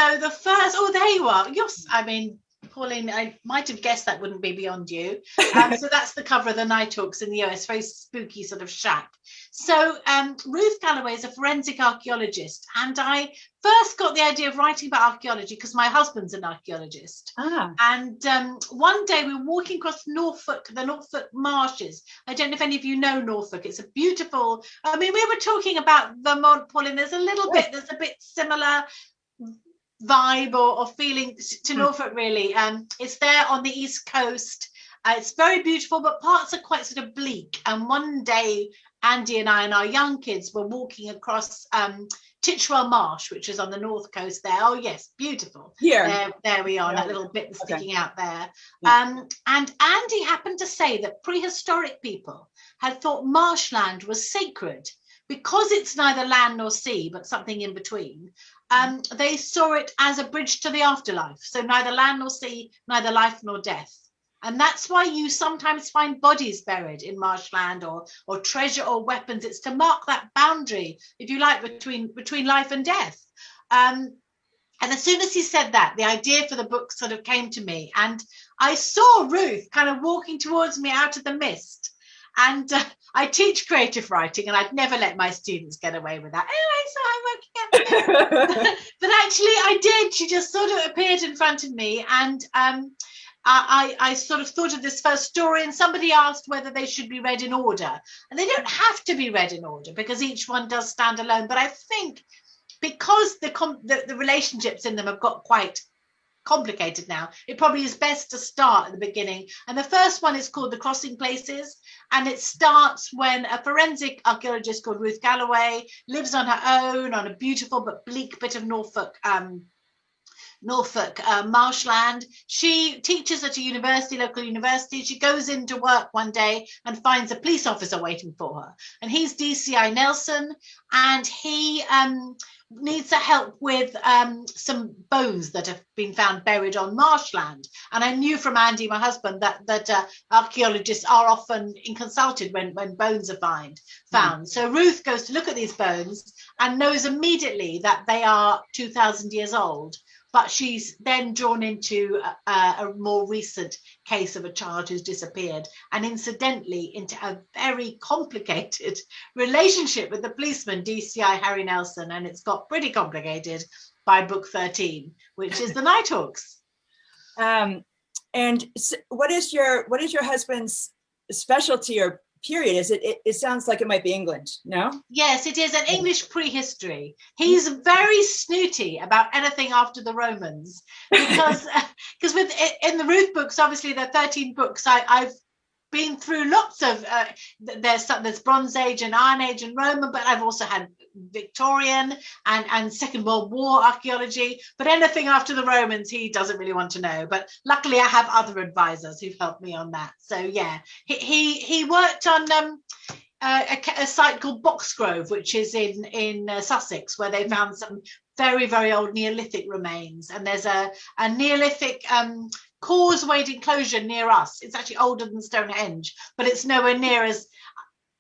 So the first, oh, there you are. I mean, Pauline, I might have guessed that wouldn't be beyond you. So that's the cover of the Nighthawks in the US, very spooky sort of shack. So Ruth Galloway is a forensic archaeologist, and I first got the idea of writing about archaeology because my husband's an archaeologist. And one day we were walking across the Norfolk marshes. I don't know if any of you know Norfolk. It's a beautiful, I mean, we were talking about Vermont, Pauline. There's a bit similar vibe or feeling to Norfolk, really. It's there on the East Coast. It's very beautiful, but parts are quite sort of bleak. And one day, Andy and I and our young kids were walking across Titchwell Marsh, which is on the north coast there. Oh yes, beautiful. Here, there we are, that little bit sticking out there. And Andy happened to say that prehistoric people had thought marshland was sacred because it's neither land nor sea, but something in between. They saw it as a bridge to the afterlife. So neither land nor sea, neither life nor death. And that's why you sometimes find bodies buried in marshland or treasure or weapons. It's to mark that boundary, if you like, between life and death. And as soon as he said that, the idea for the book sort of came to me. And I saw Ruth kind of walking towards me out of the mist. And I teach creative writing, and I'd never let my students get away with that. Anyway, so I'm working at but actually I did. She just sort of appeared in front of me, and I sort of thought of this first story, and somebody asked whether they should be read in order. And they don't have to be read in order because each one does stand alone. But I think because the relationships in them have got quite complicated now, it probably is best to start at the beginning. And the first one is called The Crossing Places, and it starts when a forensic archaeologist called Ruth Galloway lives on her own on a beautiful but bleak bit of Norfolk marshland. She teaches at a local university. She goes into work one day and finds a police officer waiting for her, and he's DCI Nelson, and he needs her help with some bones that have been found buried on marshland. And I knew from Andy, my husband, that archaeologists are often consulted when bones are found. So Ruth goes to look at these bones and knows immediately that they are 2,000 years old. But she's then drawn into a more recent case of a child who's disappeared, and incidentally into a very complicated relationship with the policeman, DCI Harry Nelson, and it's got pretty complicated by book 13, which is The Nighthawks. And what is your husband's specialty or period? It sounds like it might be England. No? Yes, it is an English prehistory. He's very snooty about anything after the Romans because in the Ruth books, obviously there are 13 books. I've been through lots of there's Bronze Age and Iron Age and Roman, but I've also had Victorian and Second World War archaeology. But anything after the Romans, he doesn't really want to know. But luckily, I have other advisors who've helped me on that. So yeah, he worked on a site called Boxgrove, which is in Sussex, where they found some very, very old Neolithic remains. And there's a Neolithic causewayed enclosure near us. It's actually older than Stonehenge, but it's nowhere near as,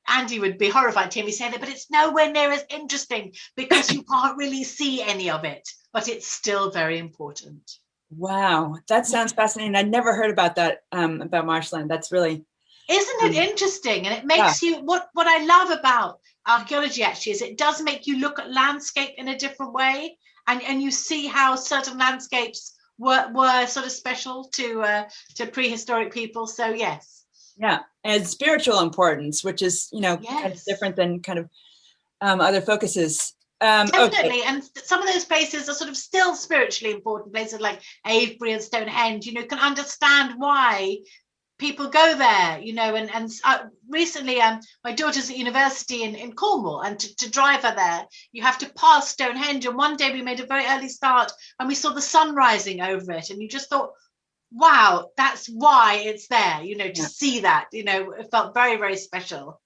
Andy would be horrified to hear me say that, but it's nowhere near as interesting because you can't really see any of it, but it's still very important. Wow, that sounds fascinating. I'd never heard about that, about marshland. That's really... Isn't it interesting? And it makes you, what I love about archaeology actually is it does make you look at landscape in a different way, and you see how certain landscapes were sort of special to prehistoric people. So yes. Yeah, and spiritual importance, which is, kind of different than kind of other focuses. Definitely, and some of those places are sort of still spiritually important places like Avebury and Stonehenge. Can understand why people go there, and recently my daughter's at university in Cornwall, and to drive her there you have to pass Stonehenge, and one day we made a very early start and we saw the sun rising over it, and you just thought, wow, that's why it's there, to see that, it felt very, very special.